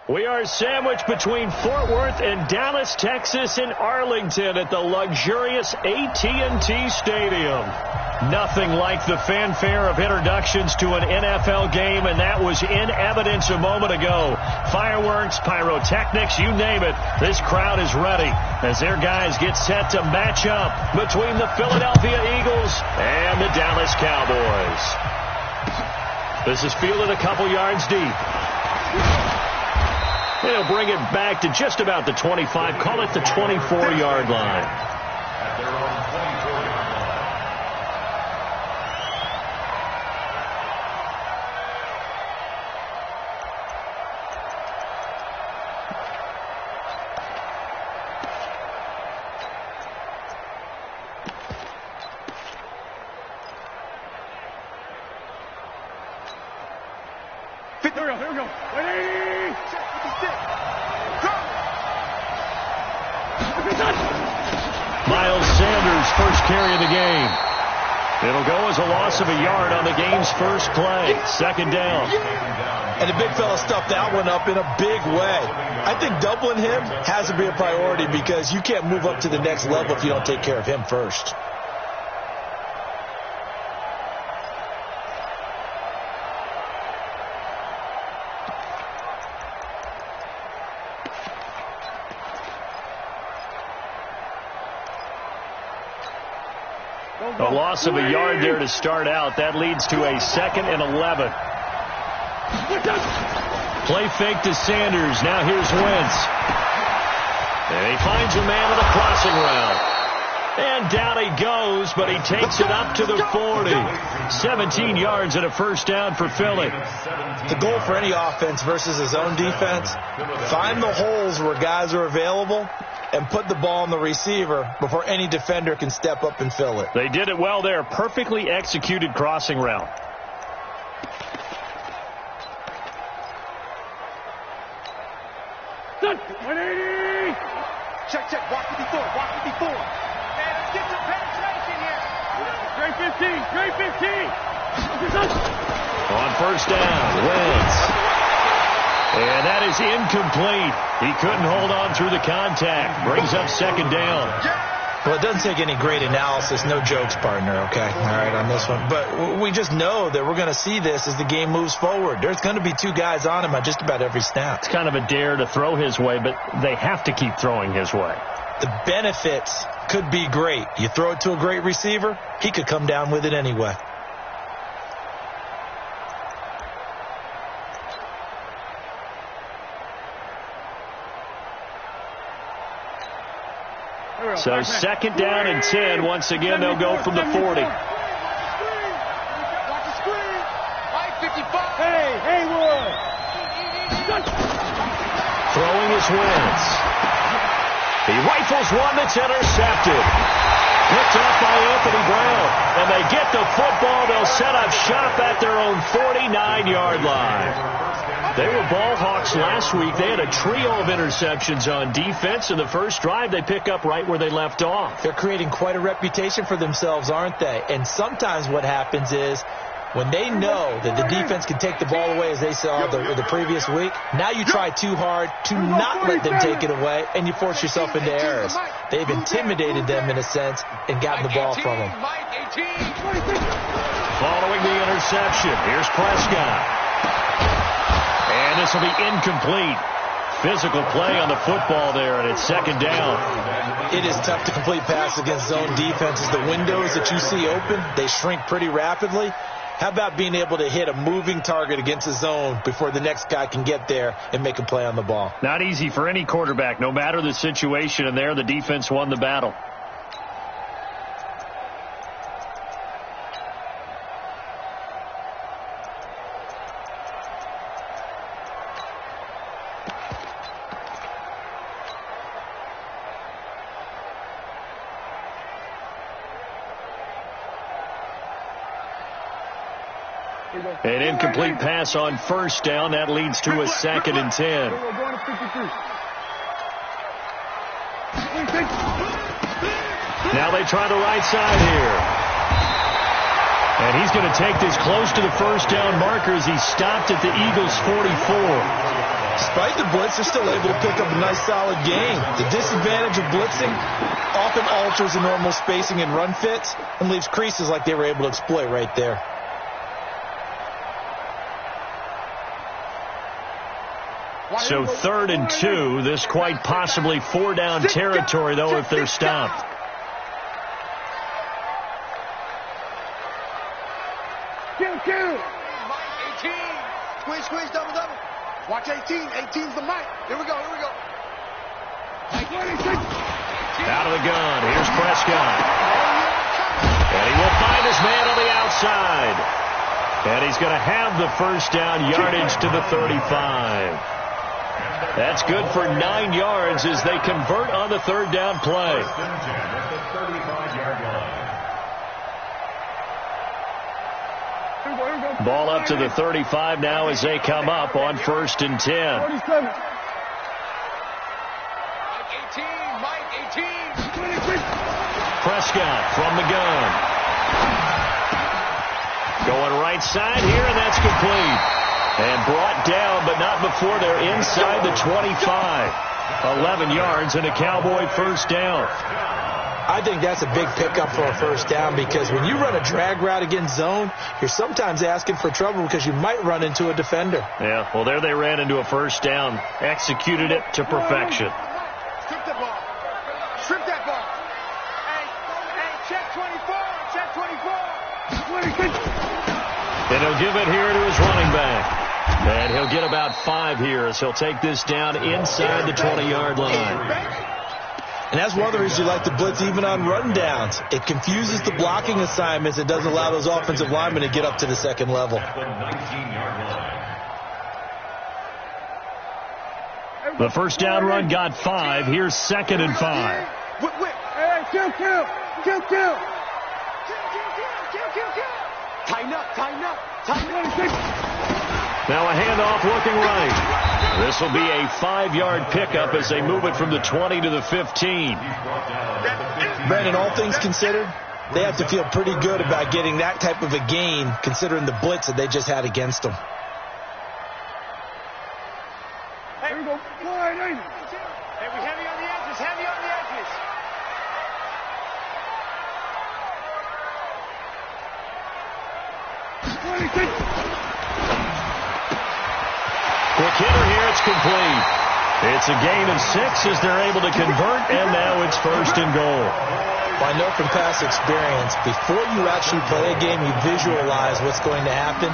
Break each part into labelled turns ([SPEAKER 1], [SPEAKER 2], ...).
[SPEAKER 1] We are sandwiched between Fort Worth and Dallas, Texas in Arlington at the luxurious AT&T Stadium. Nothing like the fanfare of introductions to an NFL game, and that was in evidence a moment ago. Fireworks, pyrotechnics, you name it. This crowd is ready as their guys get set to match up between the Philadelphia Eagles and the Dallas Cowboys. This is fielded a couple yards deep. They'll bring it back to just about the 25, call it the 24-yard line.
[SPEAKER 2] At their own 24-yard line.
[SPEAKER 3] Here we go. Ready?
[SPEAKER 1] Miles Sanders' first carry of the game. It'll go as a loss of a yard on the game's first play. Second down.
[SPEAKER 4] And the big fella stuffed that one up in a big way. I think doubling him has to be a priority because you can't move up to the next level if you don't take care of him first.
[SPEAKER 1] A loss of a yard there to start out. That leads to a 2nd and 11. Play fake to Sanders. Now here's Wentz. And he finds a man on a crossing route. And down he goes, but he takes it up to the 40. 17 yards and a first down for Philly.
[SPEAKER 4] The goal for any offense versus his own defense, find the holes where guys are available and put the ball on the receiver before any defender can step up and fill it.
[SPEAKER 1] They did it well there. Perfectly executed crossing route.
[SPEAKER 3] Done. 180. Check. Walk with before. Man, let's get some penetration here. Great 15.
[SPEAKER 1] On first down, Wentz. And that is incomplete. He couldn't hold on through the contact. Brings up second down.
[SPEAKER 4] Well, it doesn't take any great analysis. No jokes, partner, okay? All right, on this one. But we just know that we're going to see this as the game moves forward. There's going to be two guys on him on just about every snap.
[SPEAKER 1] It's kind of a dare to throw his way, but they have to keep throwing his way.
[SPEAKER 4] The benefits could be great. You throw it to a great receiver, he could come down with it anyway.
[SPEAKER 1] So second down and 10. Once again, they'll go from the 40.
[SPEAKER 3] Watch the screen. Right 55. Hey, Wood.
[SPEAKER 1] Throwing is Wentz. He rifles one that's intercepted. Picked off by Anthony Brown. And they get the football. They'll set up shop at their own 49-yard line. They were ball hawks last week. They had a trio of interceptions on defense. In the first drive, they pick up right where they left off.
[SPEAKER 4] They're creating quite a reputation for themselves, aren't they? And sometimes what happens is when they know that the defense can take the ball away, as they saw the previous week, now you try too hard to not let them take it away, and you force yourself into errors. They've intimidated them in a sense and gotten the ball from them.
[SPEAKER 1] Following the interception, here's Prescott. And this will be incomplete. Physical play on the football there, and it's second down.
[SPEAKER 4] It is tough to complete pass against zone defenses. The windows that you see open, they shrink pretty rapidly. How about being able to hit a moving target against a zone before the next guy can get there and make a play on the ball?
[SPEAKER 1] Not easy for any quarterback, no matter the situation, and there the defense won the battle. An incomplete pass on first down. That leads to a 2nd and 10. Now they try the right side here. And he's going to take this close to the first down marker as he stopped at the Eagles' 44.
[SPEAKER 4] Despite the blitz, they're still able to pick up a nice solid gain. The disadvantage of blitzing often alters the normal spacing and run fits and leaves creases like they were able to exploit right there.
[SPEAKER 1] So 3rd and 2, this quite possibly 4-down territory, though, if they're stopped.
[SPEAKER 3] Kill. 18. Squeeze, double. Watch 18. 18's the mic. Here we go.
[SPEAKER 1] Out of the gun. Here's Prescott. And he will find his man on the outside. And he's going to have the first down, yardage to the 35. That's good for 9 yards as they convert on the 3rd down play. Ball up to the 35 now as they come up on 1st and 10.
[SPEAKER 3] Mike 18.
[SPEAKER 1] Prescott from the gun. Going right side here, and that's complete. And brought down, but not before they're inside the 25. 11 yards and a Cowboy first down.
[SPEAKER 4] I think that's a big pickup for a first down because when you run a drag route against zone, you're sometimes asking for trouble because you might run into a defender.
[SPEAKER 1] Yeah, well, there they ran into a first down. Executed it to perfection.
[SPEAKER 3] Strip the ball. Strip that ball. Hey, check 24.
[SPEAKER 1] And he'll give it here to his running back. And he'll get about 5 here as he'll take this down inside the 20-yard line.
[SPEAKER 4] And that's one of the reasons you like to blitz even on rundowns. It confuses the blocking assignments. It doesn't allow those offensive linemen to get up to the second level.
[SPEAKER 1] The first down run got 5. Here's 2nd and 5.
[SPEAKER 3] Hey, kill. Tighten up.
[SPEAKER 1] Now a handoff looking right. This will be a 5-yard pickup as they move it from the 20 to the 15.
[SPEAKER 4] Brandon, all things considered, they have to feel pretty good about getting that type of a gain considering the blitz that they just had against them.
[SPEAKER 3] Here we go. Wide, hey, we heavy on the edges.
[SPEAKER 1] Quick hitter here, it's complete. It's a gain of 6 as they're able to convert, and now it's 1st and goal.
[SPEAKER 4] Well, I know from past experience, before you actually play a game, you visualize what's going to happen.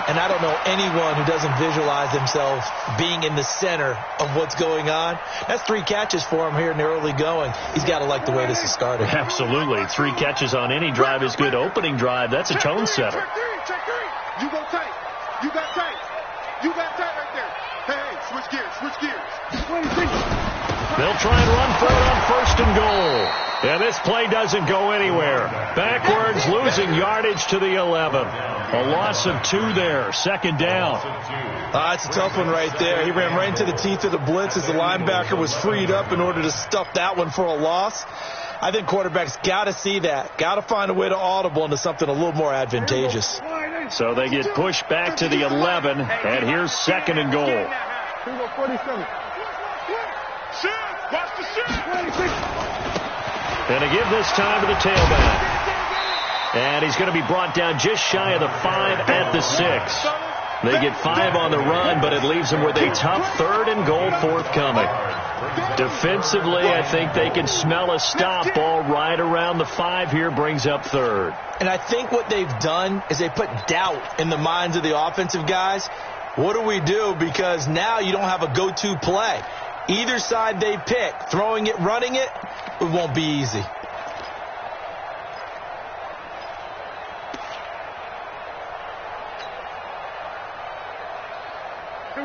[SPEAKER 4] And I don't know anyone who doesn't visualize themselves being in the center of what's going on. That's 3 catches for him here in the early going. He's got to like the way this is started.
[SPEAKER 1] Absolutely. 3 catches on any drive is good. Opening drive, that's a tone setter.
[SPEAKER 3] Check 3. You go tight. You got tight right there. Hey, switch gears.
[SPEAKER 1] They'll try and run for it on 1st and goal. And this play doesn't go anywhere. Backwards, losing yardage to the 11. A loss of 2 there. 2nd down.
[SPEAKER 4] It's a tough one right there. He ran right into the teeth of the blitz as the linebacker was freed up in order to stuff that one for a loss. I think quarterbacks got to see that. Got to find a way to audible into something a little more advantageous.
[SPEAKER 1] So they get pushed back to the 11, and here's 2nd and goal.
[SPEAKER 3] Here we go, 47. Watch the shit.
[SPEAKER 1] And to give this time to the tailback. And he's going to be brought down just shy of the 5 at the 6. They get 5 on the run, but it leaves them with a tough 3rd and goal forthcoming. Defensively, I think they can smell a stop ball right around the 5 here, brings up 3rd.
[SPEAKER 4] And I think what they've done is they put doubt in the minds of the offensive guys. What do we do? Because now you don't have a go-to play. Either side they pick, throwing it, running it, it won't be easy.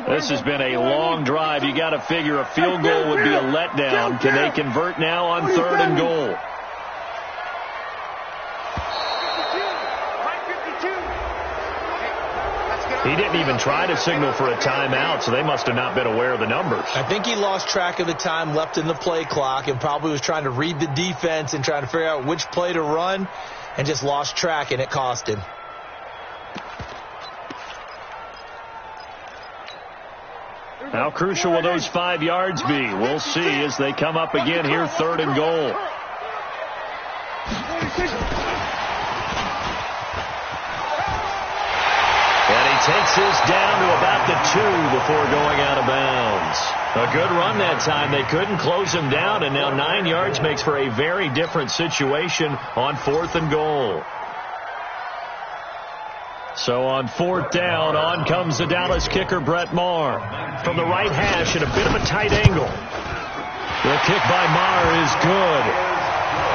[SPEAKER 1] This has been a long drive. You got to figure a field goal would be a letdown. Can they convert now on 3rd and goal? He didn't even try to signal for a timeout, so they must have not been aware of the numbers.
[SPEAKER 4] I think he lost track of the time left in the play clock and probably was trying to read the defense and trying to figure out which play to run and just lost track, and it cost him.
[SPEAKER 1] How crucial will those 5 yards be? We'll see as they come up again here, 3rd and goal. And he takes this down to about the 2 before going out of bounds. A good run that time. They couldn't close him down, and now 9 yards makes for a very different situation on 4th and goal. So on 4th down, on comes the Dallas kicker, Brett Maher. From the right hash at a bit of a tight angle. The kick by Maher is good.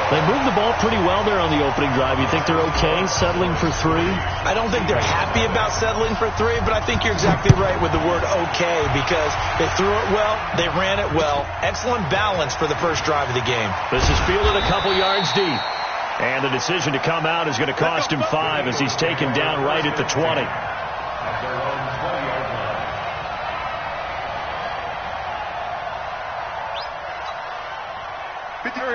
[SPEAKER 1] They moved the ball pretty well there on the opening drive. You think they're okay settling for 3?
[SPEAKER 4] I don't think they're happy about settling for 3, but I think you're exactly right with the word okay, because they threw it well, they ran it well. Excellent balance for the first drive of the game.
[SPEAKER 1] This is fielded a couple yards deep. And the decision to come out is going to cost him 5 as he's taken down right at the 20.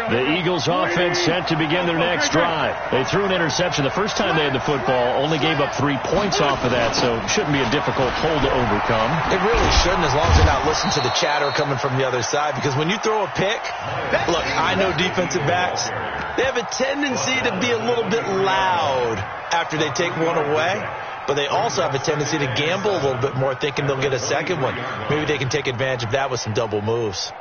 [SPEAKER 1] The Eagles offense set to begin their next drive. They threw an interception the first time they had the football, only gave up 3 points off of that, so shouldn't be a difficult hole to overcome.
[SPEAKER 4] It really shouldn't, as long as they're not listening to the chatter coming from the other side, because when you throw a pick, look, I know defensive backs, they have a tendency to be a little bit loud after they take one away, but they also have a tendency to gamble a little bit more, thinking they'll get a second one. Maybe they can take advantage of that with some double moves.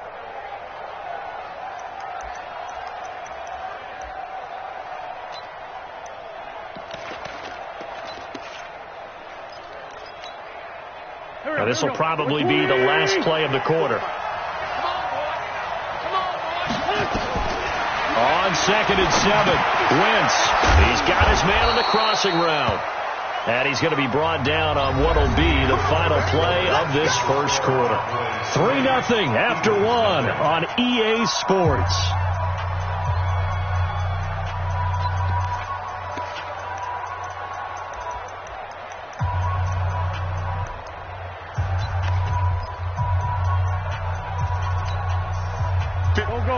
[SPEAKER 1] Now, this will probably be the last play of the quarter. On 2nd and 7, Wentz. He's got his man on the crossing route. And he's going to be brought down on what will be the final play of this first quarter. 3-0 after 1 on EA Sports.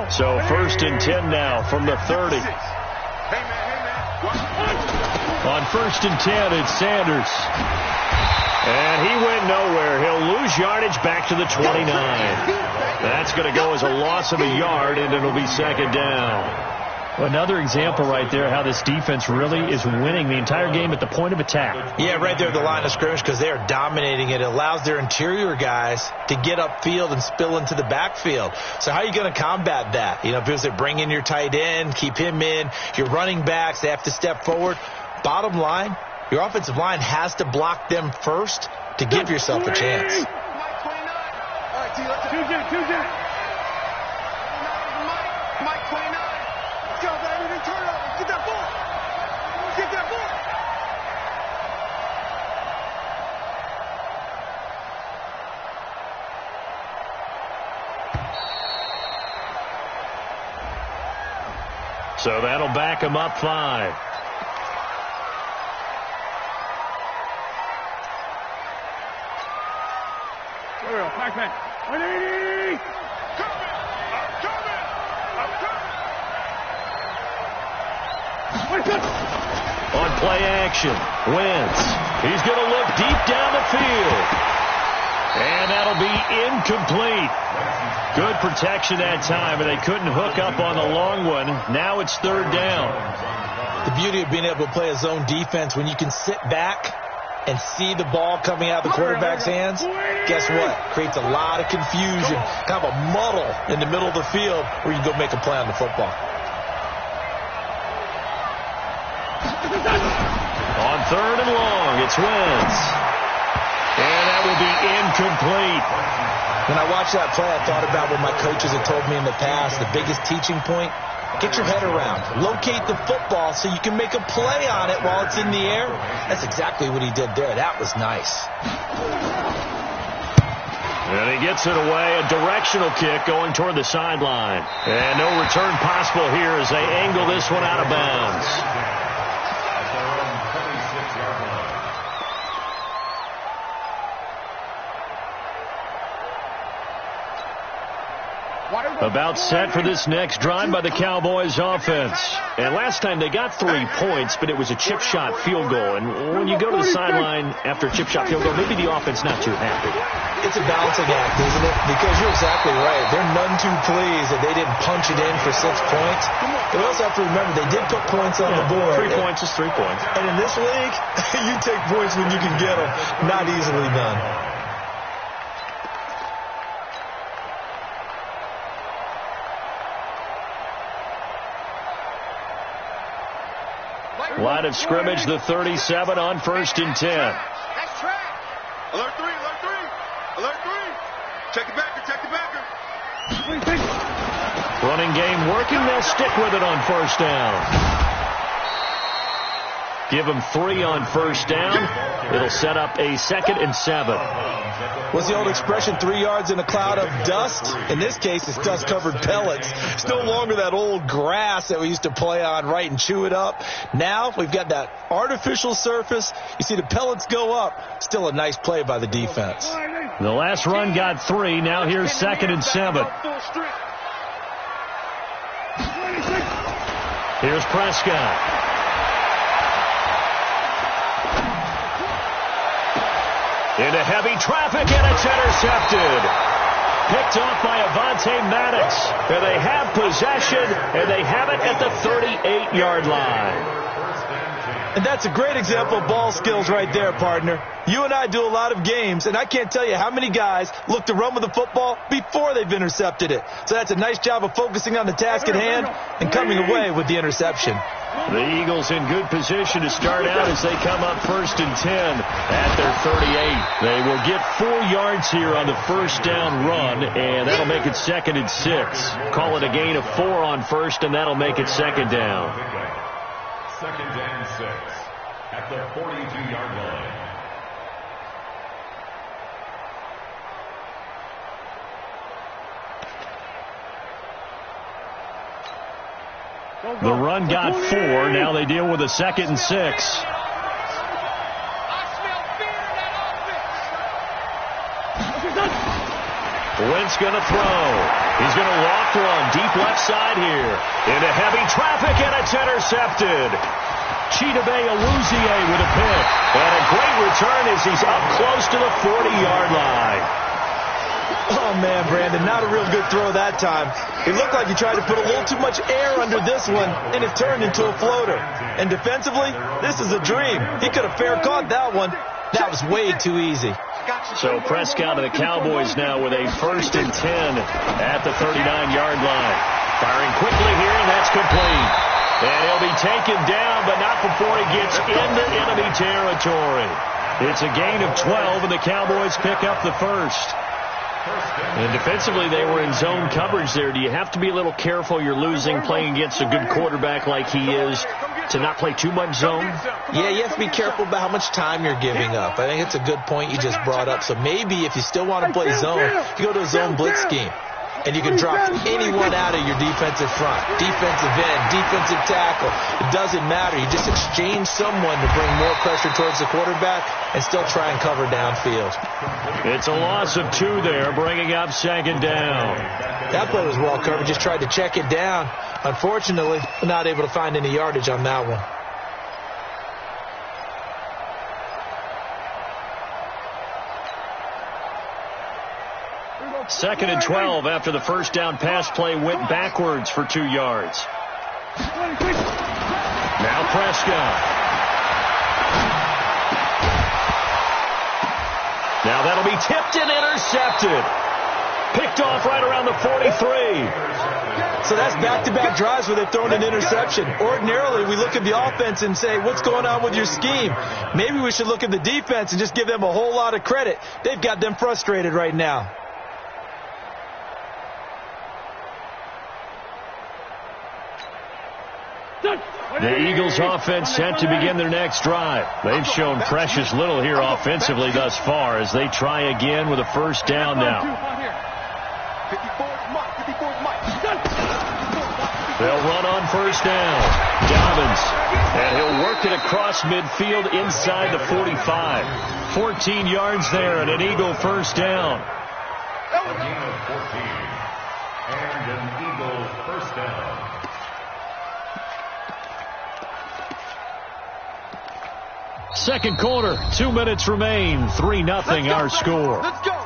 [SPEAKER 1] So 1st and 10 now from the 30. On 1st and 10, it's Sanders. And he went nowhere. He'll lose yardage back to the 29. That's going to go as a loss of a yard, and it'll be 2nd down. Another example right there how this defense really is winning the entire game at the point of attack.
[SPEAKER 4] Yeah, right there at the line of scrimmage, because they are dominating it. It allows their interior guys to get upfield and spill into the backfield. So how are you going to combat that? You know, because they bring in your tight end, keep him in, your running backs, they have to step forward. Bottom line, your offensive line has to block them first to give yourself a chance.
[SPEAKER 3] Mike 29. Let's go, baby. Turn it over. Get that ball. Get that ball.
[SPEAKER 1] So that'll back him up 5.
[SPEAKER 3] Pac-Man. 180.
[SPEAKER 1] On play action, Wentz. He's going to look deep down the field. And that'll be incomplete. Good protection that time, and they couldn't hook up on the long one. Now it's 3rd down.
[SPEAKER 4] The beauty of being able to play a zone defense, when you can sit back and see the ball coming out of the quarterback's hands, guess what? Creates a lot of confusion, kind of a muddle in the middle of the field where you can go make a play on the football.
[SPEAKER 1] On 3rd and long, it's Wentz. And that will be incomplete.
[SPEAKER 4] When I watched that play, I thought about what my coaches had told me in the past. The biggest teaching point, get your head around. Locate the football so you can make a play on it while it's in the air. That's exactly what he did there. That was nice.
[SPEAKER 1] And he gets it away, a directional kick going toward the sideline. And no return possible here as they angle this one out of bounds. About set for this next drive by the Cowboys offense. And last time they got 3 points, but it was a chip shot field goal. And when you go to the sideline after a chip shot field goal, maybe the offense not too happy.
[SPEAKER 4] It's a balancing act, isn't it? Because you're exactly right. They're none too pleased that they didn't punch it in for 6 points. But we also have to remember they did put points on the board.
[SPEAKER 1] 3 points is 3 points.
[SPEAKER 4] And in this league, you take points when you can get them. Not easily done.
[SPEAKER 1] Line of scrimmage, the 37 on 1st and 10.
[SPEAKER 3] That's track. Alert 3, alert 3. Alert 3. Check the backer, check the backer.
[SPEAKER 1] Running game working. They'll stick with it on 1st down. Give them 3 on 1st down. It'll set up a 2nd and 7.
[SPEAKER 4] What's the old expression, 3 yards in a cloud of dust? In this case, it's dust-covered pellets. It's no longer that old grass that we used to play on, right, and chew it up. Now we've got that artificial surface. You see the pellets go up. Still a nice play by the defense.
[SPEAKER 1] The last run got 3. Now here's 2nd and 7. Here's Prescott. Into heavy traffic, and it's intercepted. Picked off by Avonte Maddox. And they have possession, and they have it at the 38-yard line.
[SPEAKER 4] And that's a great example of ball skills right there, partner. You and I do a lot of games, and I can't tell you how many guys look to run with the football before they've intercepted it. So that's a nice job of focusing on the task at hand and coming away with the interception.
[SPEAKER 1] The Eagles in good position to start out as they come up 1st and 10 at their 38. They will get 4 yards here on the 1st down run, and that'll make it 2nd and 6. Call it a gain of 4 on 1st, and that'll make it 2nd down.
[SPEAKER 2] 2nd and 6 at the 42-yard line.
[SPEAKER 1] The run got 4. Now they deal with a 2nd and 6. Wentz going to throw. He's going to walk one deep left side here. Into heavy traffic, and it's intercepted. Chidobe Awuzie with a pick. And a great return as he's up close to the 40-yard line.
[SPEAKER 4] Oh, man, Brandon, not a real good throw that time. It looked like he tried to put a little too much air under this one, and it turned into a floater. And defensively, this is a dream. He could have fair caught that one. That was way too easy.
[SPEAKER 1] So Prescott of the Cowboys now with a 1st and 10 at the 39-yard line. Firing quickly here, and that's complete. And he'll be taken down, but not before he gets into enemy territory. It's a gain of 12, and the Cowboys pick up the 1st. And defensively, they were in zone coverage there. Do you have to be a little careful? You're losing playing against a good quarterback like he is to not play too much zone?
[SPEAKER 4] Yeah, you have to be careful about how much time you're giving up. I think it's a good point you just brought up. So maybe if you still want to play zone, you go to a zone blitz scheme. And you can drop anyone out of your defensive front, defensive end, defensive tackle. It doesn't matter. You just exchange someone to bring more pressure towards the quarterback and still try and cover downfield.
[SPEAKER 1] It's a loss of 2 there, bringing up 2nd down.
[SPEAKER 4] That play was well covered. Just tried to check it down. Unfortunately, not able to find any yardage on that one.
[SPEAKER 1] 2nd and 12 after the 1st down pass play went backwards for 2 yards. Now Prescott. Now that'll be tipped and intercepted. Picked off right around the 43.
[SPEAKER 4] So that's back-to-back drives where they've thrown an interception. Ordinarily, we look at the offense and say, what's going on with your scheme? Maybe we should look at the defense and just give them a whole lot of credit. They've got them frustrated right now.
[SPEAKER 1] The Eagles offense set to begin their next drive. They've shown precious little here offensively thus far as they try again with a 1st down now. They'll run on 1st down. Dobbins. And he'll work it across midfield inside the 45. 14 yards there and an Eagle 1st down.
[SPEAKER 2] And an Eagles first down.
[SPEAKER 1] Second quarter, 2 minutes remain. 3-0 our score.
[SPEAKER 3] Let's go.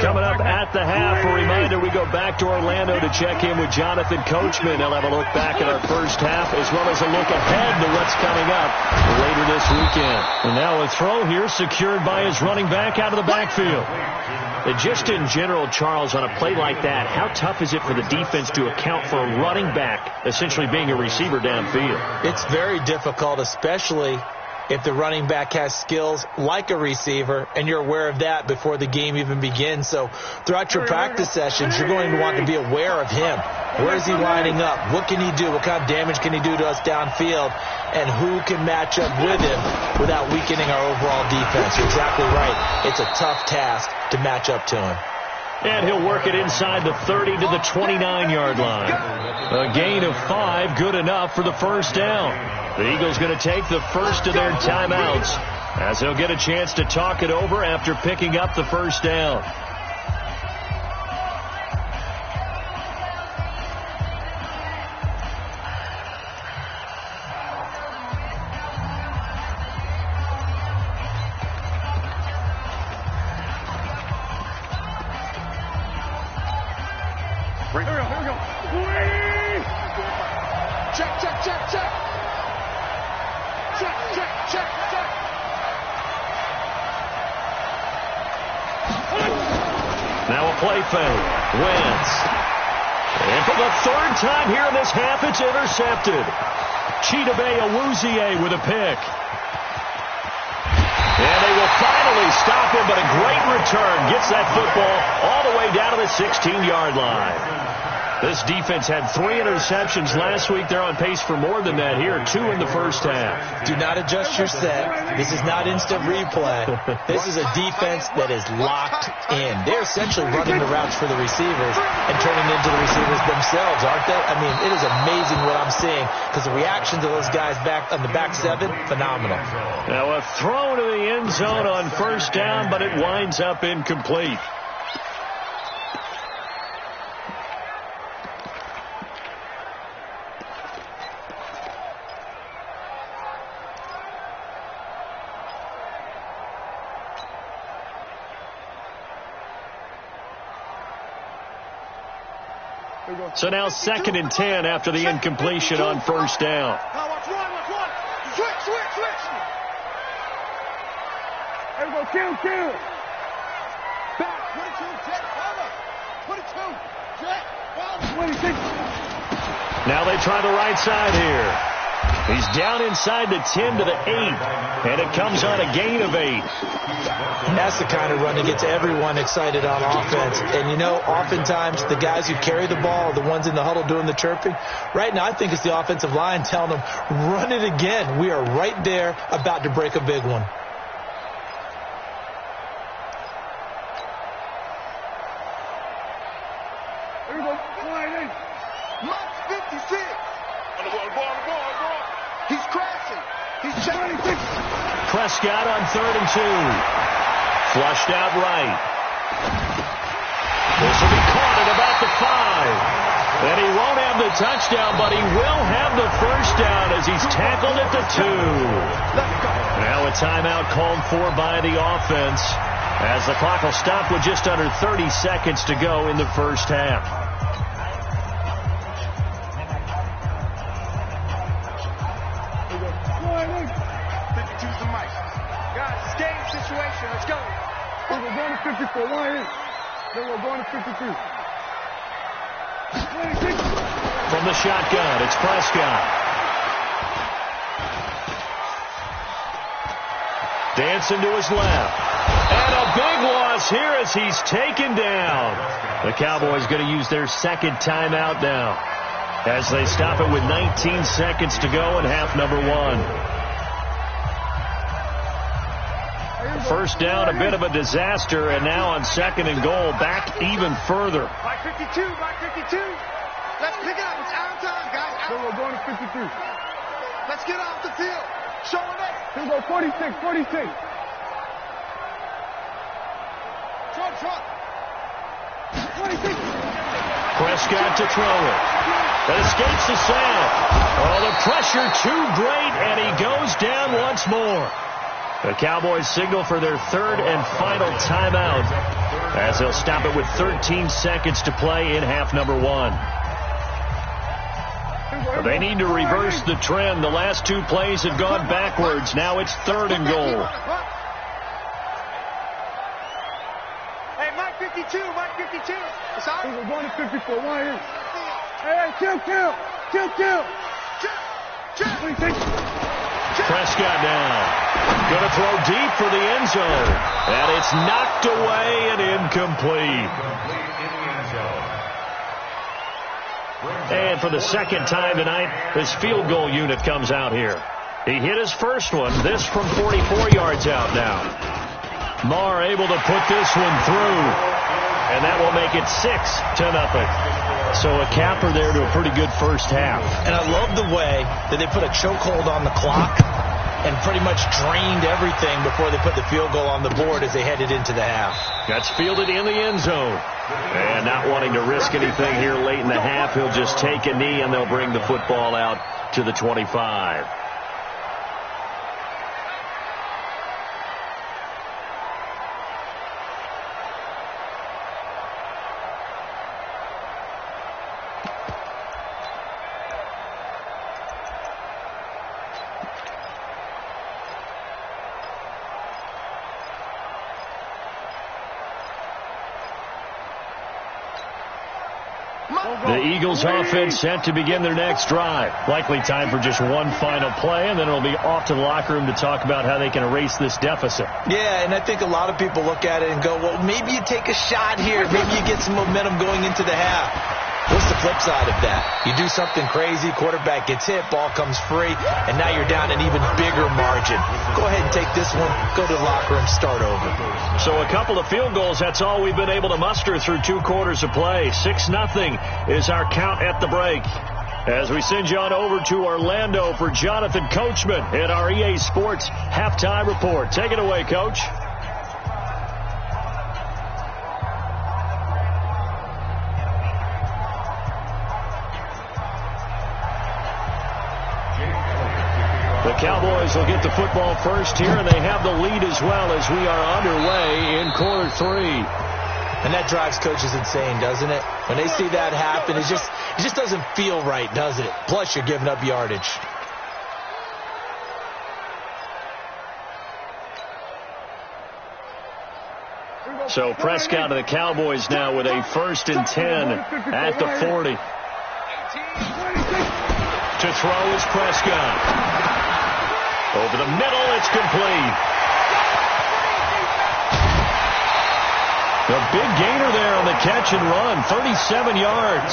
[SPEAKER 1] Coming up at the half, a reminder, we go back to Orlando to check in with Jonathan Coachman. He'll have a look back at our first half as well as a look ahead to what's coming up later this weekend. And now a throw here secured by his running back out of the backfield. And just in general, Charles, on a play like that, how tough is it for the defense to account for a running back essentially being a receiver downfield?
[SPEAKER 4] It's very difficult, especially if the running back has skills like a receiver, and you're aware of that before the game even begins. So throughout your practice sessions, you're going to want to be aware of him. Where is he lining up? What can he do? What kind of damage can he do to us downfield? And who can match up with him without weakening our overall defense? You're exactly right. It's a tough task to match up to him.
[SPEAKER 1] And he'll work it inside the 30 to the 29-yard line. A gain of 5, good enough for the first down. The Eagles going to take the first of their timeouts as they'll get a chance to talk it over after picking up the first down.
[SPEAKER 3] Here we go. Check, check, check, check. Check, check, check, check.
[SPEAKER 1] Now a play fake. Wentz. And for the third time here in this half, it's intercepted. Chidobe Awuzie with a pick. And they will finally stop him, but a great return. Gets that football all the way down to the 16-yard line. This defense had 3 interceptions last week. They're on pace for more than that here. 2 in the first half.
[SPEAKER 4] Do not adjust your set. This is not instant replay. This is a defense that is locked in. They're essentially running the routes for the receivers and turning into the receivers themselves, aren't they? I mean, it is amazing what I'm seeing because the reaction to those guys back on the back 7, phenomenal.
[SPEAKER 1] Now a throw to the end zone on first down, but it winds up incomplete. So now 2nd and 10 after the incompletion on first down.
[SPEAKER 3] Now watch one. Switch. There we go, kill. Back, 22, jet, cover. 22, jet, cover. 26.
[SPEAKER 1] Now they try the right side here. He's down inside the 10 to the 8, and it comes on a gain of 8.
[SPEAKER 4] And that's the kind of run that gets everyone excited on offense. And, you know, oftentimes the guys who carry the ball are the ones in the huddle doing the chirping. Right now I think it's the offensive line telling them, run it again. We are right there about to break a big one.
[SPEAKER 3] Here we go, line in. Mike 56. On the ball. He's crashing. He's checking.
[SPEAKER 1] Prescott on 3rd and 2. Flushed out right. This will be caught at about the 5. And he won't have the touchdown, but he will have the first down as he's tackled at the 2. Now a timeout called for by the offense as the clock will stop with just under 30 seconds to go in the first half.
[SPEAKER 3] Let's go. We're going to 54. Line in. Then we're going to 53.
[SPEAKER 1] From the shotgun, it's Prescott. Dancing to his left. And a big loss here as he's taken down. The Cowboys going to use their 2nd timeout now as they stop it with 19 seconds to go in half number 1. First down, a bit of a disaster, and now on 2nd and goal, back even further.
[SPEAKER 3] By 52. Let's pick it up. It's out of time, guys.
[SPEAKER 5] Here we go, going to 53.
[SPEAKER 3] Let's get off the field. Showing it.
[SPEAKER 5] Here we go, 46, 46.
[SPEAKER 3] Trump.
[SPEAKER 5] 26.
[SPEAKER 1] Prescott to throw it. That escapes the sack. Oh, the pressure too great, and he goes down once more. The Cowboys signal for their third and final timeout as they'll stop it with 13 seconds to play in half number one. They need to reverse the trend. The last two plays have gone backwards. Now it's third and goal.
[SPEAKER 3] Hey, Mike 52. Sorry?
[SPEAKER 5] We're going to 54. One here. Hey, kill. 26.
[SPEAKER 1] Prescott down. Going to throw deep for the end zone. And it's knocked away and incomplete. And for the second time tonight, his field goal unit comes out here. He hit his first one, this from 44 yards out now. Marr able to put this one through, and that will make it 6-0. So a capper there to a pretty good first half.
[SPEAKER 4] And I love the way that they put a chokehold on the clock and pretty much drained everything before they put the field goal on the board as they headed into the half.
[SPEAKER 1] That's fielded in the end zone. And not wanting to risk anything here late in the half, he'll just take a knee and they'll bring the football out to the 25. The Eagles offense set to begin their next drive. Likely time for just one final play, and then it'll be off to the locker room to talk about how they can erase this deficit.
[SPEAKER 4] Yeah, and I think a lot of people look at it and go, well, maybe you take a shot here. Maybe you get some momentum going into the half. What's the flip side of that? You do something crazy, quarterback gets hit, ball comes free, and now you're down an even bigger margin. Go ahead and take this one, go to the locker room, start over.
[SPEAKER 1] So a couple of field goals, that's all we've been able to muster through 2 quarters of play. 6-0 is our count at the break. As we send you on over to Orlando for Jonathan Coachman at our EA Sports Halftime Report. Take it away, Coach. The Cowboys will get the football first here, and they have the lead as well as we are underway in quarter 3.
[SPEAKER 4] And that drives coaches insane, doesn't it? When they see that happen, it just doesn't feel right, does it? Plus, you're giving up yardage.
[SPEAKER 1] So Prescott of the Cowboys now with a 1st and 10 at the 40. To throw is Prescott. Over the middle, it's complete. The big gainer there on the catch and run, 37 yards.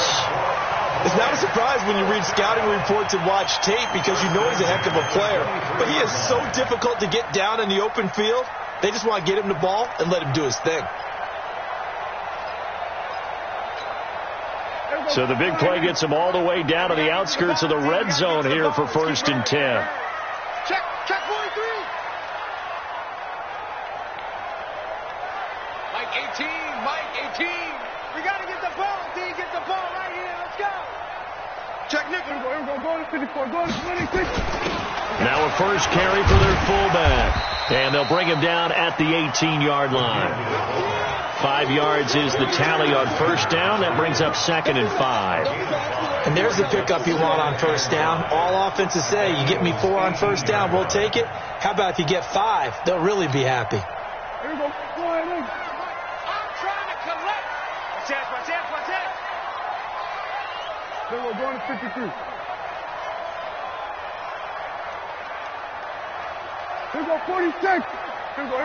[SPEAKER 4] It's not a surprise when you read scouting reports and watch tape because you know he's a heck of a player. But he is so difficult to get down in the open field. They just want to get him the ball and let him do his thing.
[SPEAKER 1] So the big play gets him all the way down to the outskirts of the red zone here for 1st and 10.
[SPEAKER 3] Check 43. Mike 18. We got to get the ball. D, get the ball right here. Let's go. Check nickel.
[SPEAKER 5] Here we go, going to 54, going to 26.
[SPEAKER 1] Now a first carry for their fullback. And they'll bring him down at the 18-yard line. 5 yards is the tally on first down. That brings up 2nd and 5.
[SPEAKER 4] And there's the pickup you want on first down. All offenses say, you get me 4 on first down, we'll take it. How about if you get 5? They'll really be happy.
[SPEAKER 5] Here we go, go ahead, move.
[SPEAKER 3] I'm trying to collect. Watch that.
[SPEAKER 5] Here we go, going to 53. Here we go, 46. Here we go,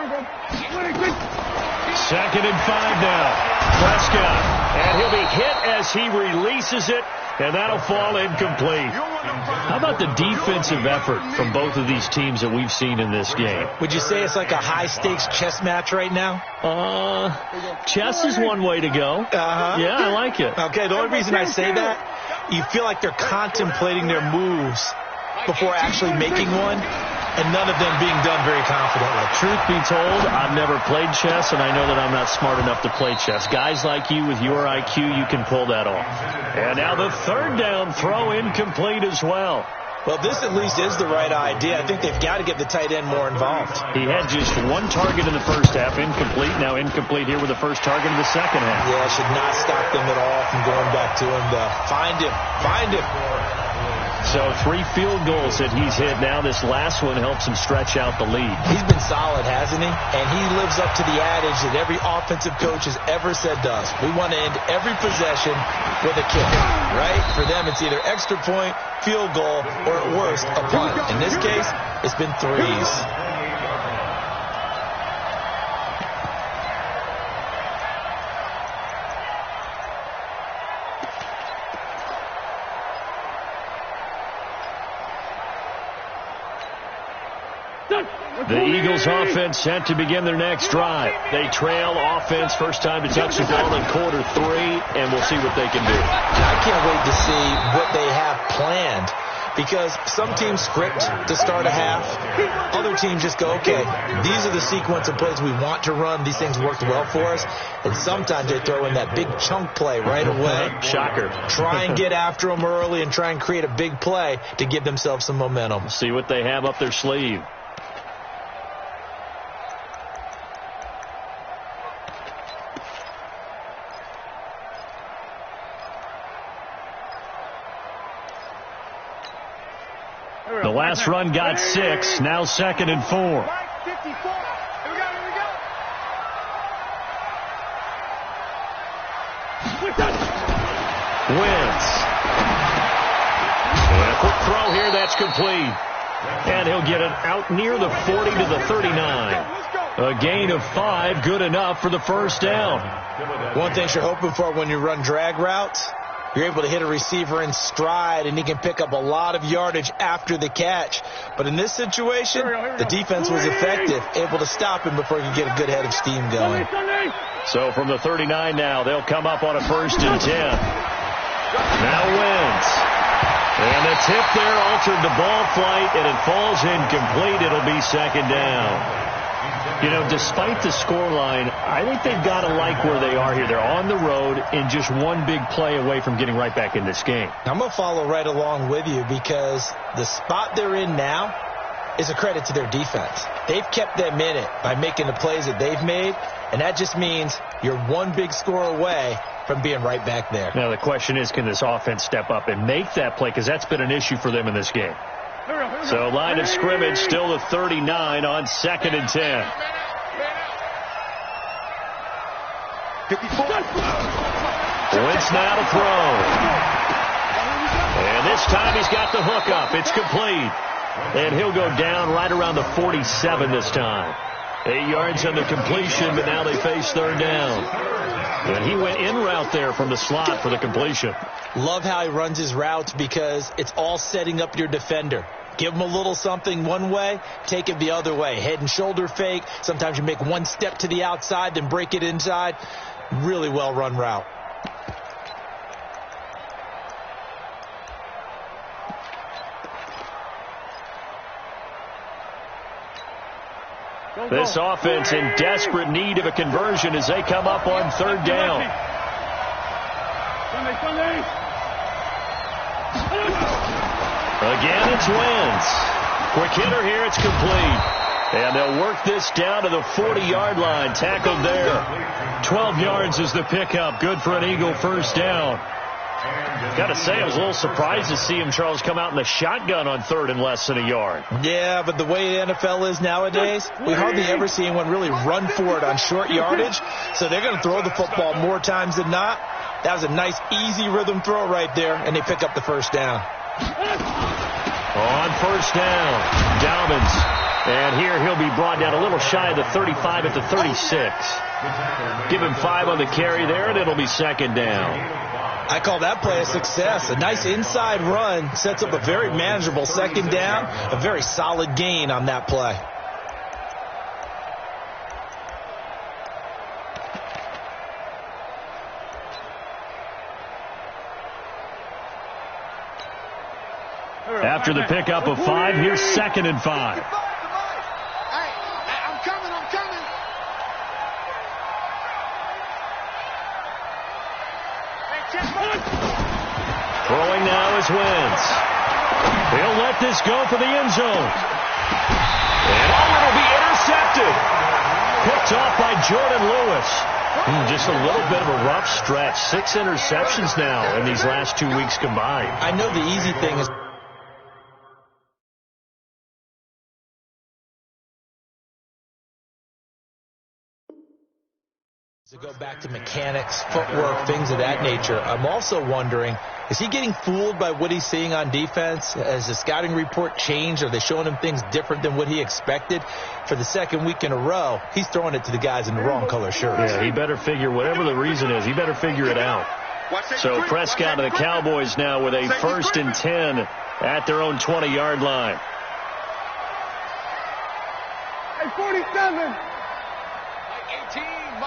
[SPEAKER 5] 26.
[SPEAKER 1] 2nd and 5 now. Prescott. And he'll be hit as he releases it And that'll fall incomplete. How about the defensive effort from both of these teams that we've seen in this game?
[SPEAKER 4] Would you say it's like a high-stakes chess match right now?
[SPEAKER 1] Chess is one way to go. Yeah, I like it.
[SPEAKER 4] Okay, the only reason I say that, you feel like they're contemplating their moves before actually making one, and none of them being done very confidently.
[SPEAKER 1] Truth be told, I've never played chess, and I know that I'm not smart enough to play chess. Guys like you with your IQ, you can pull that off. And now the third down throw incomplete as well.
[SPEAKER 4] Well, this at least is the right idea. I think they've got to get the tight end more involved.
[SPEAKER 1] He had just one target in the first half, incomplete. Now incomplete here with the first target in the second half.
[SPEAKER 4] Yeah, it should not stop them at all from going back to him to find him.
[SPEAKER 1] So 3 field goals that he's hit now. This last one helps him stretch out the lead.
[SPEAKER 4] He's been solid, hasn't he? And he lives up to the adage that every offensive coach has ever said to us. We want to end every possession with a kick, right? For them, it's either extra point, field goal, or at worst, a punt. In this case, it's been threes.
[SPEAKER 1] The Eagles offense set to begin their next drive. They trail offense, first time to touch the ball in quarter 3, and we'll see what they can do.
[SPEAKER 4] I can't wait to see what they have planned, because some teams script to start a half. Other teams just go, okay, these are the sequence of plays we want to run. These things worked well for us. And sometimes they throw in that big chunk play right away.
[SPEAKER 1] Shocker.
[SPEAKER 4] Try and get after them early and try and create a big play to give themselves some momentum.
[SPEAKER 1] See what they have up their sleeve. The last run got 6. Now 2nd and 4.
[SPEAKER 3] Here we go.
[SPEAKER 1] Wentz. And a quick throw here. That's complete. And he'll get it out near the 40 to the 39. A gain of 5. Good enough for the first down.
[SPEAKER 4] One thing you're hoping for when you run drag routes, you're able to hit a receiver in stride, and he can pick up a lot of yardage after the catch. But in this situation, the defense was effective, able to stop him before he could get a good head of steam going.
[SPEAKER 1] So from the 39 now, they'll come up on a 1st and 10. Now Wentz. And the tip there altered the ball flight, and it falls incomplete. It'll be 2nd down. You know, despite the scoreline, I think they've got to like where they are here. They're on the road and just one big play away from getting right back in this game.
[SPEAKER 4] I'm going to follow right along with you, because the spot they're in now is a credit to their defense. They've kept them in it by making the plays that they've made, and that just means you're one big score away from being right back there.
[SPEAKER 1] Now the question is, can this offense step up and make that play? Because that's been an issue for them in this game. So line of scrimmage still at 39 on 2nd and 10.
[SPEAKER 3] 54.
[SPEAKER 1] Wentz now to throw. And this time he's got the hook up. It's complete. And he'll go down right around the 47 this time. 8 yards on the completion, but now they face 3rd down. And he went in route there from the slot for the completion.
[SPEAKER 4] Love how he runs his routes, because it's all setting up your defender. Give him a little something one way, take it the other way. Head and shoulder fake. Sometimes you make one step to the outside, then break it inside. Really well run route.
[SPEAKER 1] This offense in desperate need of a conversion as they come up on 3rd down. Again, it's Wentz. Quick hitter here, it's complete. And they'll work this down to the 40-yard line. Tackled there. 12 yards is the pickup. Good for an Eagle 1st down. Got to say, I was a little surprised to see him, Charles, come out in the shotgun on 3rd and less than a yard.
[SPEAKER 4] Yeah, but the way the NFL is nowadays, we hardly ever see anyone really run for it on short yardage. So they're going to throw the football more times than not. That was a nice, easy rhythm throw right there, and they pick up the 1st down.
[SPEAKER 1] On 1st down, Dobbins. And here he'll be brought down a little shy of the 35 at the 36. Give him 5 on the carry there, and it'll be 2nd down.
[SPEAKER 4] I call that play a success. A nice inside run sets up a very manageable second down, a very solid gain on that play.
[SPEAKER 1] After the pickup of 5, here's 2nd and 5. Throwing now is Wentz. He'll let this go for the end zone. And it'll be intercepted. Picked off by Jordan Lewis. Just a little bit of a rough stretch. 6 interceptions now in these last 2 weeks combined.
[SPEAKER 4] I know the easy thing is to go back to mechanics, footwork, things of that nature. I'm also wondering, is he getting fooled by what he's seeing on defense? Has the scouting report changed? Are they showing him things different than what he expected? For the second week in a row, he's throwing it to the guys in the wrong color shirts.
[SPEAKER 1] Yeah, he better figure, whatever the reason is, he better figure it out. So Prescott and the Cowboys now with a 1st and 10 at their own 20-yard line.
[SPEAKER 5] Hey, 47.
[SPEAKER 3] 18. I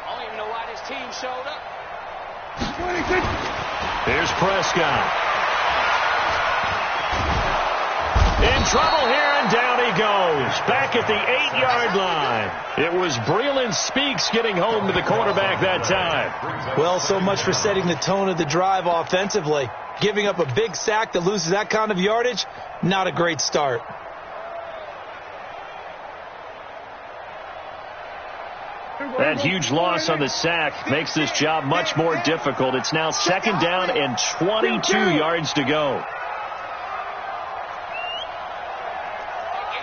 [SPEAKER 3] don't even know why this team showed up.
[SPEAKER 5] 26.
[SPEAKER 1] Here's Prescott. In trouble here, and down he goes. Back at the 8-yard line. It was Breeland Speaks getting home to the quarterback that time.
[SPEAKER 4] Well, so much for setting the tone of the drive offensively. Giving up a big sack that loses that kind of yardage, not a great start.
[SPEAKER 1] That huge loss on the sack makes this job much more difficult. It's now 2nd down and 22 yards to go.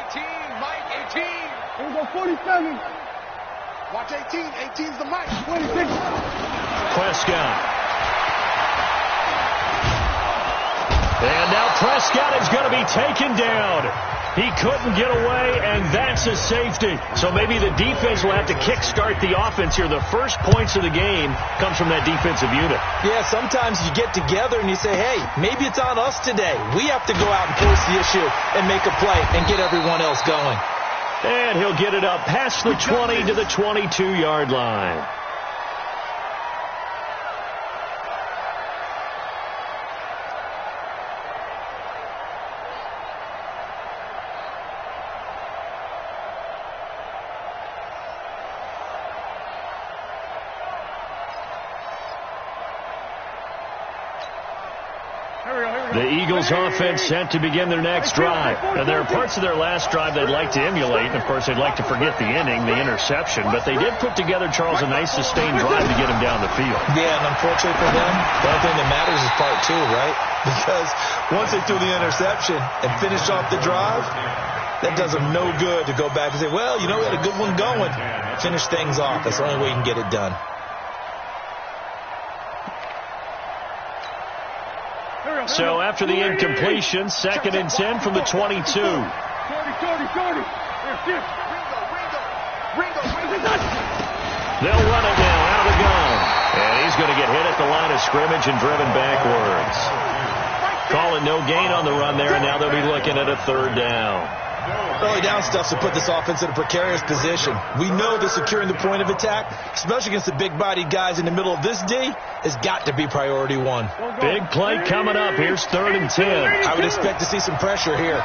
[SPEAKER 3] 18, Mike, 18.
[SPEAKER 5] Here we go, 47.
[SPEAKER 3] Watch 18. 18's the Mike.
[SPEAKER 5] 26.
[SPEAKER 1] Prescott. And now Prescott is going to be taken down. He couldn't get away, and that's a safety. So maybe the defense will have to kickstart the offense here. The first points of the game comes from that defensive unit.
[SPEAKER 4] Yeah, sometimes you get together and you say, hey, maybe it's on us today. We have to go out and force the issue and make a play and get everyone else going.
[SPEAKER 1] And he'll get it up past the 20 to the 22-yard line. The Eagles offense set to begin their next drive. And there are parts of their last drive they'd like to emulate. And, of course, they'd like to forget the ending, the interception. But they did put together, Charles, a nice sustained drive to get him down the field.
[SPEAKER 4] Yeah, and unfortunately for them, the only thing that matters is part 2, right? Because once they threw the interception and finished off the drive, that does them no good to go back and say, well, you know, we had a good one going. Finish things off. That's the only way you can get it done.
[SPEAKER 1] So after the incompletion, 2nd and 10 from the 22.
[SPEAKER 5] 40.
[SPEAKER 1] They'll run it now out of the gun. And he's going to get hit at the line of scrimmage and driven backwards. Calling no gain on the run there, and now they'll be looking at a 3rd down.
[SPEAKER 4] Early down stuff to put this offense in a precarious position. We know that securing the point of attack, especially against the big-bodied guys in the middle of this D, has got to be priority 1.
[SPEAKER 1] Big play coming up. Here's 3rd and 10.
[SPEAKER 4] I would expect to see some pressure here.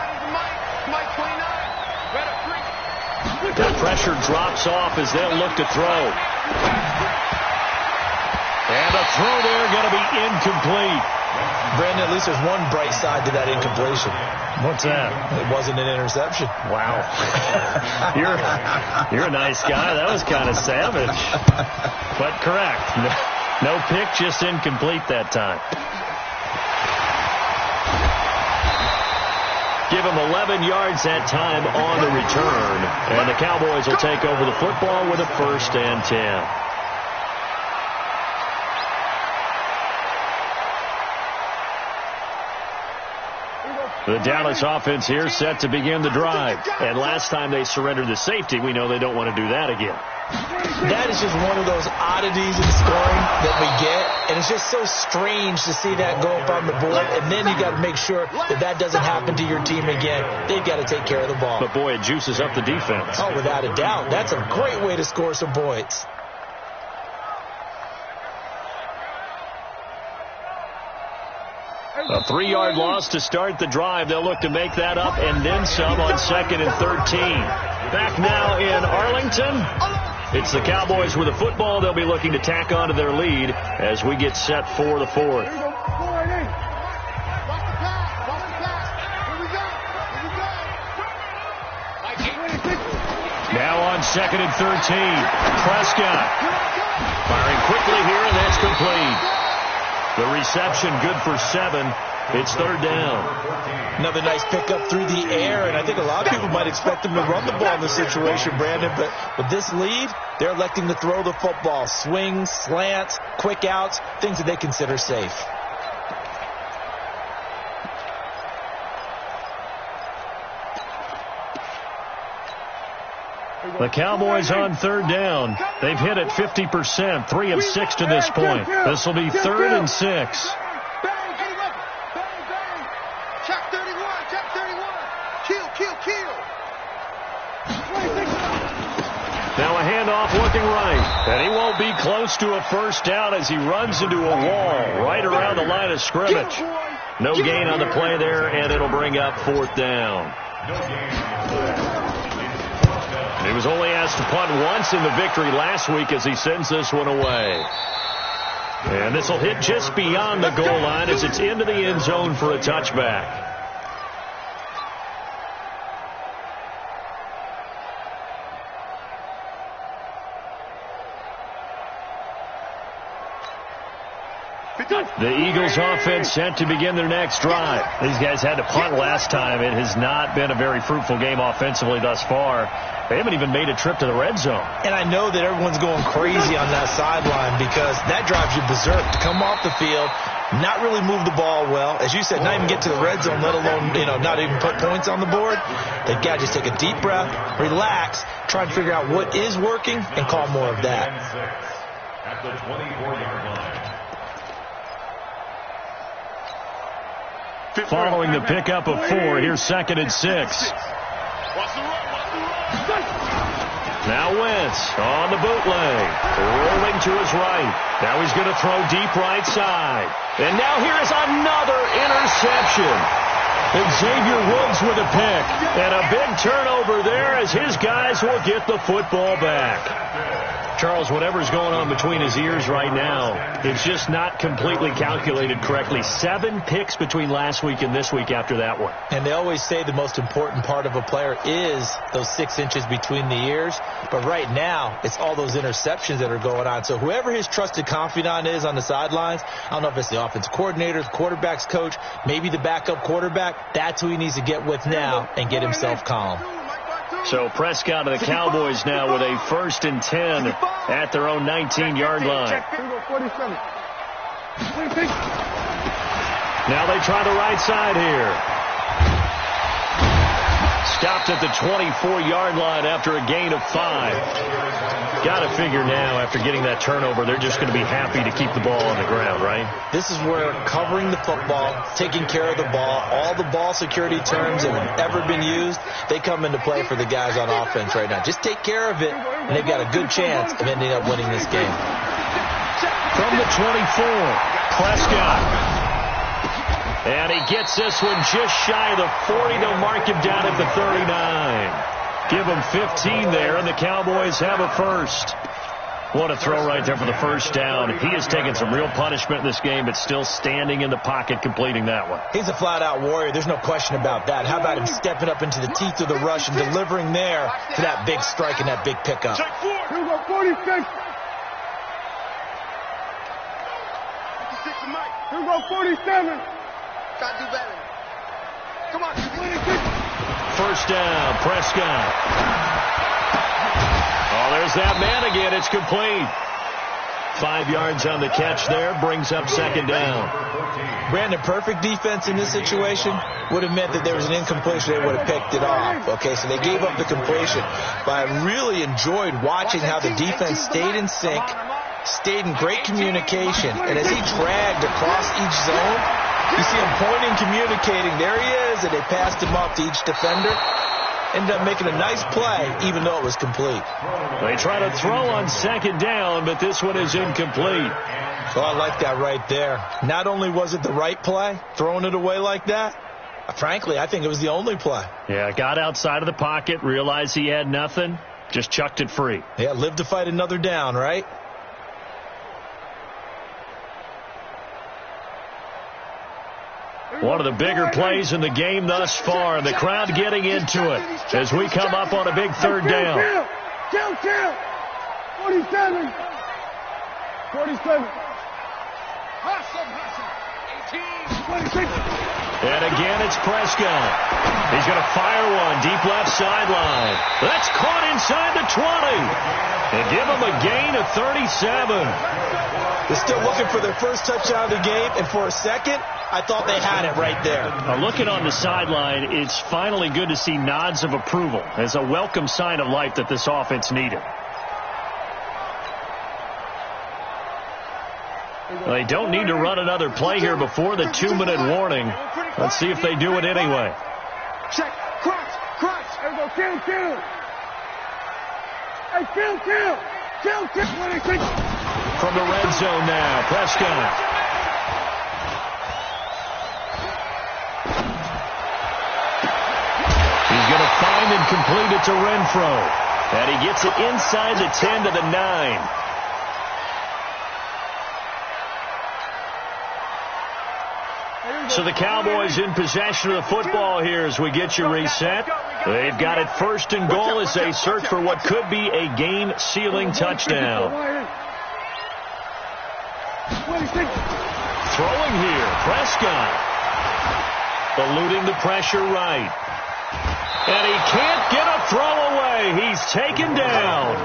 [SPEAKER 1] The pressure drops off as they'll look to throw. And a throw there going to be incomplete.
[SPEAKER 4] Brandon, at least there's one bright side to that incompletion.
[SPEAKER 1] What's that?
[SPEAKER 4] It wasn't an interception.
[SPEAKER 1] Wow. You're a nice guy. That was kind of savage. But correct. No pick, just incomplete that time. Give him 11 yards that time on the return. And the Cowboys will take over the football with a 1st and 10. The Dallas offense here set to begin the drive. And last time they surrendered the safety, we know they don't want to do that again.
[SPEAKER 4] That is just one of those oddities in scoring that we get, and it's just so strange to see that go up on the board, and then you got to make sure that that doesn't happen to your team again. They've got to take care of the ball.
[SPEAKER 1] But, boy, it juices up the defense.
[SPEAKER 4] Oh, without a doubt. That's a great way to score some points.
[SPEAKER 1] A 3-yard loss to start the drive. They'll look to make that up and then some on 2nd and 13. Back now in Arlington. It's the Cowboys with the football. They'll be looking to tack on to their lead as we get set for the 4th. Now on 2nd and 13. Prescott firing quickly here, and that's complete. The reception good for 7. It's 3rd down.
[SPEAKER 4] Another nice pickup through the air, and I think a lot of people might expect them to run the ball in this situation, Brandon, but with this lead, they're electing to throw the football. Swings, slants, quick outs, things that they consider safe.
[SPEAKER 1] The Cowboys on 3rd down. They've hit it 50%, 3 of 6 to this point. This will be 3rd and 6.
[SPEAKER 3] Check 31, check 31. Kill.
[SPEAKER 1] Now a handoff looking right, and he won't be close to a first down as he runs into a wall right around the line of scrimmage. No gain on the play there, and it'll bring up 4th down. He was only asked to punt once in the victory last week as he sends this one away. And this will hit just beyond the goal line as it's into the end zone for a touchback. The Eagles offense set to begin their next drive. These guys had to punt last time. It has not been a very fruitful game offensively thus far. They haven't even made a trip to the red zone.
[SPEAKER 4] And I know that everyone's going crazy on that sideline because that drives you berserk to come off the field, not really move the ball well. As you said, not even get to the red zone, let alone, not even put points on the board. They've got to just take a deep breath, relax, try and figure out what is working, and call more of that.
[SPEAKER 2] At the 24-yard line.
[SPEAKER 1] Following the pickup of 4, here's 2nd and 6. Now Wentz on the bootleg, rolling to his right. Now he's going to throw deep right side. And now here is another interception. Xavier Woods with a pick. And a big turnover there as his guys will get the football back. Charles, whatever's going on between his ears right now, it's just not completely calculated correctly. 7 picks between last week and this week after that one.
[SPEAKER 4] And they always say the most important part of a player is those 6 inches between the ears. But right now, it's all those interceptions that are going on. So whoever his trusted confidant is on the sidelines, I don't know if it's the offensive coordinator, the quarterback's coach, maybe the backup quarterback, that's who he needs to get with now and get himself calm.
[SPEAKER 1] So Prescott and the Cowboys now with a 1st and 10 at their own 19-yard line. Now they try the right side here. Stopped at the 24-yard line after a gain of 5. Got to figure now, after getting that turnover, they're just going to be happy to keep the ball on the ground, right? This is where covering the football, taking care of the ball, all the ball security terms that have ever been used, they come into play for the guys on offense right now. Just take care of it, and they've got a good chance of ending up winning this game. From the 24, Prescott. And he gets this one just shy of the 40. They'll mark him down at the 39. Give him 15 there, and the Cowboys have a first. What a throw right there for the first down. He has taken some real punishment in this game, but still standing in the pocket completing that one. He's a flat-out warrior. There's no question about that. How about him stepping up into the teeth of the rush and delivering there for that big strike and that big pickup?
[SPEAKER 5] Here we go, 46. Here we go, 47.
[SPEAKER 3] Try to do better. Come on,
[SPEAKER 5] 26.
[SPEAKER 1] First down, Prescott. Oh, there's that man again. It's complete. 5 yards on the catch there, brings up second down.
[SPEAKER 4] Brandon, perfect defense in this situation would have meant that there was an incompletion. They would have picked it off. Okay, so they gave up the completion. But I really enjoyed watching how the defense stayed in sync, stayed in great communication. And as he dragged across each zone, you see him pointing, communicating. There he is, and they passed him off to each defender. Ended up making a nice play, even though it was complete.
[SPEAKER 1] They try to throw on second down, but this one is incomplete.
[SPEAKER 4] Well, I like that right there. Not only was it the right play, throwing it away like that, frankly, I think it was the only play.
[SPEAKER 1] Yeah, got outside of the pocket, realized he had nothing, just chucked it free.
[SPEAKER 4] Yeah, live to fight another down, right?
[SPEAKER 1] One of the bigger plays in the game thus far. The crowd getting into it as we come up on a big third down.
[SPEAKER 5] Kill. 47. 47.
[SPEAKER 3] Hustle.
[SPEAKER 5] 26.
[SPEAKER 1] And again, it's Prescott. He's going to fire one deep left sideline. That's caught inside the 20. And give him a gain of 37.
[SPEAKER 4] They're still looking for their first touchdown of the game, and for a second, I thought they had it right there.
[SPEAKER 1] Looking on the sideline, it's finally good to see nods of approval as a welcome sign of life that this offense needed. They don't need to run another play here before the 2-minute warning. Let's see if they do it anyway.
[SPEAKER 3] Check. Cross.
[SPEAKER 5] There we go. Kill. Hey, kill. 26.
[SPEAKER 1] From the red zone now, Prescott. He's going to find and complete it to Renfro. And he gets it inside the 10 to the 9. So the Cowboys in possession of the football here as we get you reset. They've got it first and goal as they search for what could be a game-sealing touchdown. Throwing here, Prescott. Eluding the pressure right. And he can't get a throw away. He's taken down.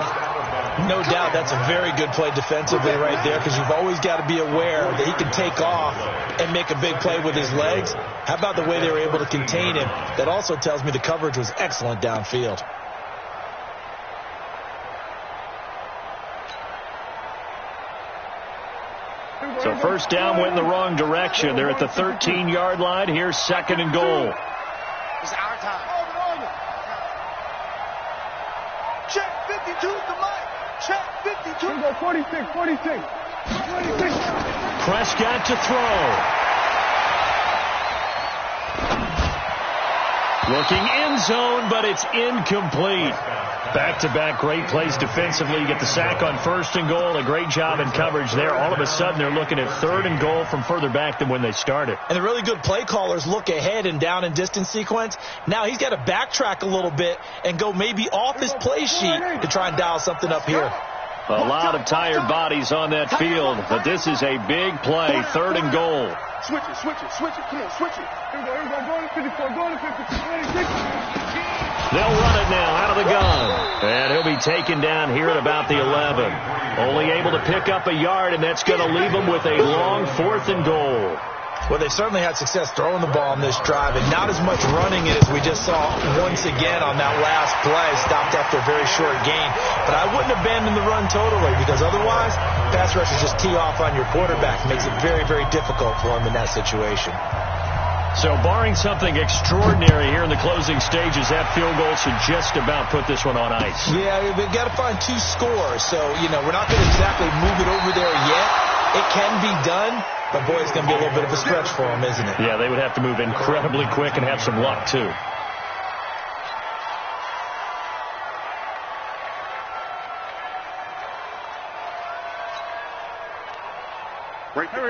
[SPEAKER 4] No doubt that's a very good play defensively right there, because you've always got to be aware that he can take off and make a big play with his legs. How about the way they were able to contain him? That also tells me the coverage was excellent downfield.
[SPEAKER 1] So first down went in the wrong direction. They're at the 13-yard line. Here's second and goal.
[SPEAKER 3] It's our time. Check 52 to Mike. Check 52.
[SPEAKER 5] Here we go. 46.
[SPEAKER 1] Prescott to throw. Looking end zone, but it's incomplete. Back-to-back great plays defensively. You get the sack on first and goal. A great job in coverage there. All of a sudden, they're looking at third and goal from further back than when they started.
[SPEAKER 4] And the really good play callers look ahead and down and distance sequence. Now he's got to backtrack a little bit and go maybe off his play sheet to try and dial something up here.
[SPEAKER 1] A lot of tired bodies on that field, but this is a big play. Third and goal.
[SPEAKER 3] Switch it. Come on, switch it.
[SPEAKER 5] Here we go. Going to 54. Going to 56. 26.
[SPEAKER 1] They'll run it now out of the gun. And he'll be taken down here at about the 11. Only able to pick up a yard, and that's going to leave him with a long fourth and goal.
[SPEAKER 4] Well, they've certainly had success throwing the ball in this drive, and not as much running it as we just saw once again on that last play, stopped after a very short gain. But I wouldn't abandon the run totally, because otherwise, pass rushers just tee off on your quarterback. It makes it very, very difficult for him in that situation.
[SPEAKER 1] So barring something extraordinary here in the closing stages, that field goal should just about put this one on ice.
[SPEAKER 4] Yeah, we've got to find 2 scores. So, we're not going to exactly move it over there yet. It can be done, but boy, it's going to be a little bit of a stretch for them, isn't it?
[SPEAKER 1] Yeah, they would have to move incredibly quick and have some luck, too.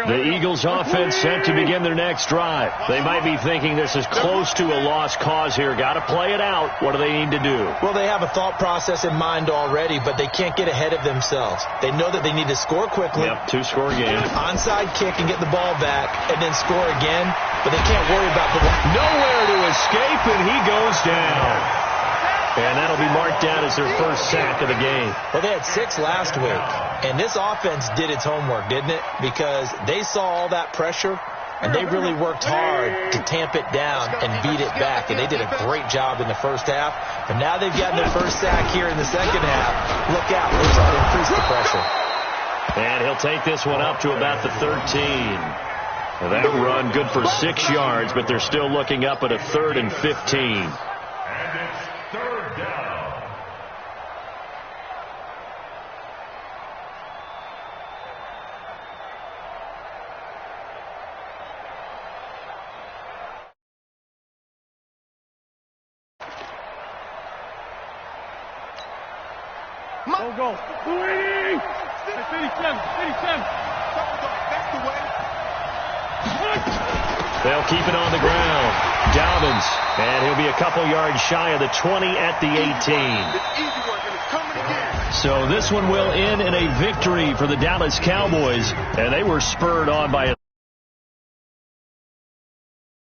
[SPEAKER 1] The Eagles offense set to begin their next drive. They might be thinking this is close to a lost cause here. Got to play it out. What do they need to do?
[SPEAKER 4] Well, they have a thought process in mind already, but they can't get ahead of themselves. They know that they need to score quickly.
[SPEAKER 1] Yep, 2-score game.
[SPEAKER 4] Onside kick and get the ball back and then score again, but they can't worry about the...
[SPEAKER 1] Nowhere to escape, and he goes down. And that'll be marked down as their first sack of the game.
[SPEAKER 4] Well, they had 6 last week, and this offense did its homework, didn't it? Because they saw all that pressure, and they really worked hard to tamp it down and beat it back, and they did a great job in the first half. But now they've gotten their first sack here in the second half. Look out. They're trying to increase the pressure.
[SPEAKER 1] And he'll take this one up to about the 13. Well, that run good for 6 yards, but they're still looking up at a 3rd and 15.
[SPEAKER 2] And it's 3rd down.
[SPEAKER 5] Go. 280. 87.
[SPEAKER 3] That's the way.
[SPEAKER 1] They'll keep it on the ground. Dobbins, and he'll be a couple yards shy of the 20 at the 18.
[SPEAKER 3] It's easy work, and it's coming again.
[SPEAKER 1] So this one will end in a victory for the Dallas Cowboys, and they were spurred on by a